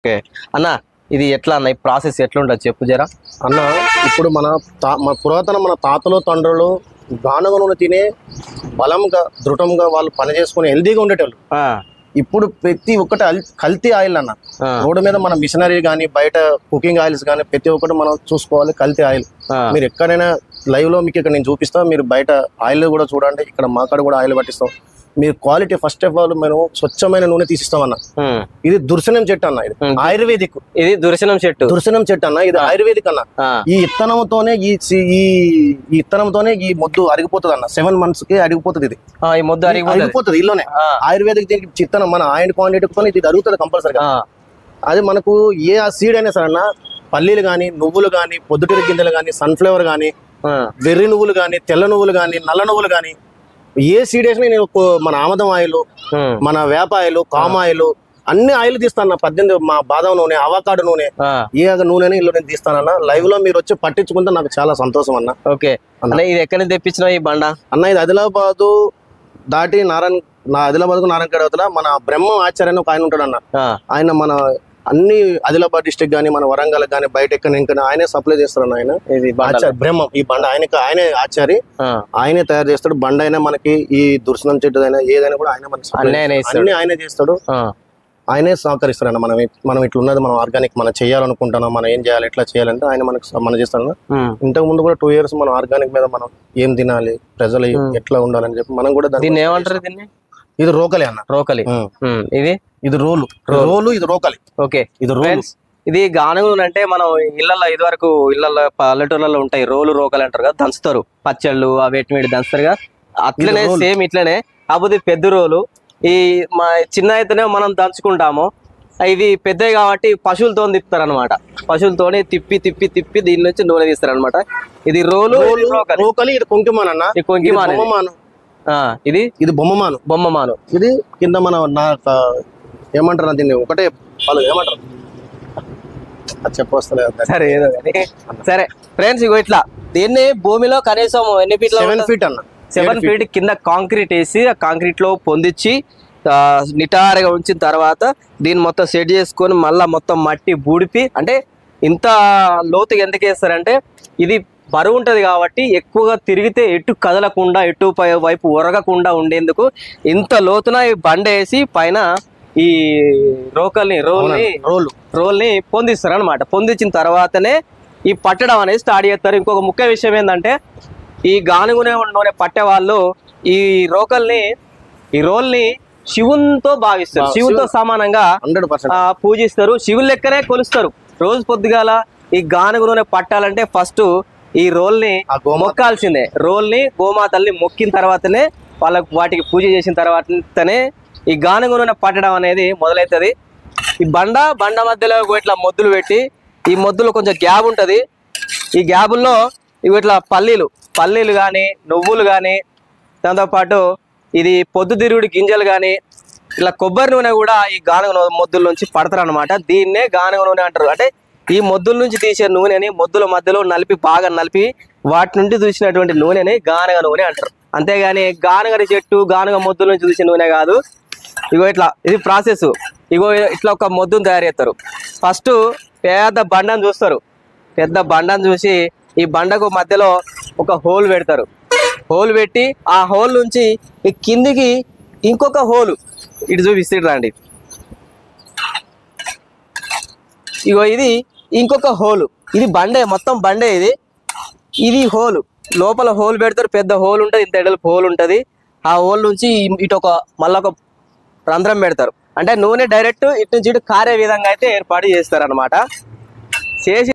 Okay అన్న, ఇది ఎట్లా అన్న, ఈ ప్రాసెస్ ఎట్లుంటుంది చెప్పు జరా అన్న. ఇప్పుడు మన పురాతన మన తాతలు తండ్రులు గానుగ నూనె తినే బలంగా దృఢంగా వాళ్ళు పని చేసుకుని హెల్దీగా ఉండేటోళ్ళు. ఇప్పుడు ప్రతి ఒక్కటి కల్తీ ఆయిల్ అన్న. రోడ్డు మీద మన మిషనరీ కానీ బయట కుకింగ్ ఆయిల్స్ కానీ ప్రతి ఒక్కటి మనం చూసుకోవాలి. కల్తీ ఆయిల్ మీరు ఎక్కడైనా లైవ్ లో మీకు ఇక్కడ నేను చూపిస్తాం. మీరు బయట ఆయిల్ కూడా చూడండి. ఇక్కడ మా కాడ కూడా ఆయిల్ పట్టిస్తాం. మీరు క్వాలిటీ ఫస్ట్ ఆఫ్ ఆల్ మేము స్వచ్ఛమైన నూనె తీసిస్తాం అన్న. ఇది దుర్శనం చెట్టు అన్న. ఇది ఆయుర్వేదిక్. ఇది దుర్శనం చెట్టు అన్న. ఇది ఆయుర్వేదిక్ అన్న. ఈ ఇత్తనంతోనే ఈ ఇత్తనంతోనే ఈ మొద్దు అరిగిపోతుంది అన్న. 7 months కి అరిగిపోతుంది. ఇది ఈ మొద్దు అరిగిపోతుంది ఇల్లోనే. ఆయుర్వేదిక్ దీనికి చిత్తనం మన ఆయిల్ క్వాంటిటీతో ఇది అరుగుతుంది కంపల్సరీగా. అది మనకు ఏ సీడ్ అయినా సరే అన్న, పల్లీలు కానీ నువ్వులు కానీ పొద్దుటిరి గింజలు కానీ సన్ఫ్లవర్ కానీ వెర్రి నువ్వులు కానీ తెల్ల నువ్వులు కానీ నల్ల నువ్వులు కానీ ఏ సీడ్ వేసినా నేను మన ఆమదం ఆయిల్ మన వేప ఆయిల్ కామ్ ఆయిల్ అన్ని ఆయిల్ తీస్తాను. 18 మా బాదం నూనె అవకాడో నూనె ఏ నూనె ఇల్లు నేను తీస్తానన్న. లైవ్ లో మీరు వచ్చి పట్టించుకుంటే నాకు చాలా సంతోషం అన్న. ఓకే అన్న, ఇది ఎక్కడి నుంచి తెప్పించిన ఈ బండ అన్న? ఇది ఆదిలాబాదు దాటి ఆదిలాబాద్ కు నారాయణఖేడ్ అవతల మన బ్రహ్మ ఆచార్య అని ఒక ఆయన ఉంటాడు అన్న. ఆయన మన అన్ని ఆదిలాబాద్ డిస్ట్రిక్ట్ గానీ మన వరంగల్ గానీ బయట ఎక్కడ ఆయనే సప్లై చేస్తాడు. ఆయన బ్రహ్మం ఈ బండ ఆయనే ఆచారి, ఆయనే తయారు చేస్తాడు. బండ అయినా మనకి ఈ దుర్శనం చెట్టు అయినా ఏదైనా కూడా ఆయన మనకి అన్ని ఆయనే చేస్తాడు. ఆయనే సహకరిస్తాడు అన్న. మనం ఇట్లా ఉన్నది మనం ఆర్గానిక్ మనం చేయాలనుకుంటున్నాం, మనం ఏం చేయాలి ఎట్లా చేయాలంటే ఆయన మనకు మనం చేస్తాడు. ఇంతకు ముందు కూడా 2 years మనం ఆర్గానిక్ మీద మనం ఏం తినాలి ప్రజలు ఎట్లా ఉండాలని చెప్పి మనం కూడా దీన్ని ఏమంటారు? దీన్ని ఇది రోకలి అన్న. రోకలి. ఇది రోలు. ఇది రోకలి. ఓకే, ఇది రోలు. ఇది గానుగలు అంటే మనం ఇళ్లలో ఇదివరకు ఇళ్లలో పల్లెటూర్లలో ఉంటాయి రోకలి అంటారు కదా, దంచుతారు పచ్చళ్ళు వేటి దంచుతారు కదా. అట్లనే సేమ్ ఇట్లనే కాకపోతే పెద్ద రోలు. ఈ మా చిన్న అయితేనే మనం దంచుకుంటాము. ఇవి పెద్దవి కాబట్టి పశువులతో తిప్పుతారు అనమాట. పశువులతోని తిప్పి తిప్పి తిప్పి దీని నుంచి నూనె తీస్తారు అనమాట. ఇది రోలు రోకలి. ఇది కొంకిమాన్ అన్న. కొంకిమాను. ఇది బొమ్మమాను. ఇది కింద మన ఏమంటారు దీన్ని ఒకటే వాళ్ళు ఏమంటారు చెప్పొస్తలేదు. సరే ఏదో కానీ సరే ఫ్రెండ్స్, ఇగో ఇట్లా దీన్ని భూమిలో కనీసం ఎన్ని ఫీట్ల? 7 feet అన్న. 7 feet కింద కాంక్రీట్ వేసి ఆ కాంక్రీట్ లో పొందించి నిటారుగా ఉంచిన తర్వాత దీన్ని మొత్తం సెట్ చేసుకొని మళ్ళా మొత్తం మట్టి బూడిపి, అంటే ఇంత లోతుగా ఎందుకు వేస్తారంటే ఇది బరువు ఉంటది కాబట్టి ఎక్కువగా తిరిగితే ఎటు కదలకుండా ఎటు వైపు ఒరగకుండా ఉండేందుకు ఇంత లోతున ఈ బండ వేసి పైన ఈ రోల్ని పొందిస్తారు అనమాట. పొందించిన తర్వాతనే ఈ పట్టడం అనేది స్టార్ట్ చేస్తారు. ఇంకొక ముఖ్య విషయం ఏంటంటే ఈ గానుగునే నూనె పట్టే వాళ్ళు ఈ రోల్ని శివునితో భావిస్తారు, శివునితో సమానంగా 100% పూజిస్తారు, శివుని లెక్కనే కొలుస్తారు. రోజు పొద్దుగాల ఈ గానుగు నూనె పట్టాలంటే ఫస్ట్ ఈ రోల్ని మొక్కాల్సిందే. రోల్ని గోమాతల్ని మొక్కిన తర్వాతనే వాటికి పూజ చేసిన తర్వాతనే ఈ గానుగ నూనె పట్టడం అనేది మొదలవుతుంది. ఈ బండ మధ్యలో ఇట్లా మొద్దులు పెట్టి, ఈ మొద్దులో కొంచెం గ్యాప్ ఉంటుంది. ఈ గ్యాబుల్లో ఇవి ఇట్లా పల్లీలు కానీ నువ్వులు కానీ దాంతోపాటు ఇది పొద్దుతిరుగుడు గింజలు కానీ ఇట్లా కొబ్బరి నూనె కూడా ఈ గానుగ మొద్దుల నుంచి పడతారు అనమాట. దీన్నే గానుగ నూనె అంటారు. అంటే ఈ మొద్దుల నుంచి తీసే నూనెని మొద్దుల మధ్యలో బాగా నలిపి వాటి నుండి తీసినటువంటి నూనెని గానుగ నూనె అంటారు. అంతేగాని గానుగ చెట్టు గానుగ మొద్దుల నుంచి తీసే నూనె కాదు. ఇగో ఇట్లా ఇది ప్రాసెస్. ఇగో ఇట్లా ఒక మొద్దును తయారు చేస్తారు. ఫస్ట్ పెద్ద బండను చూస్తారు. పెద్ద బండను చూసి ఈ బండకు మధ్యలో ఒక హోల్ పెడతారు. హోల్ పెట్టి ఆ హోల్ నుంచి ఈ కిందికి ఇంకొక హోలు ఇటు చూపిస్తారండి. ఇగో ఇది ఇంకొక హోలు. ఇది బండే, మొత్తం బండే. ఇది హోలు. లోపల హోల్ పెడతారు. పెద్ద హోల్ ఉంటుంది, ఇంత ఎడల్పు హోల్ ఉంటుంది. ఆ హోల్ నుంచి ఇటు మళ్ళీ ఒక రంధ్రం పెడతారు. అంటే నూనె డైరెక్ట్ ఇటు నుంచి ఇటు కారే విధంగా అయితే ఏర్పాటు చేస్తారు అనమాట. చేసి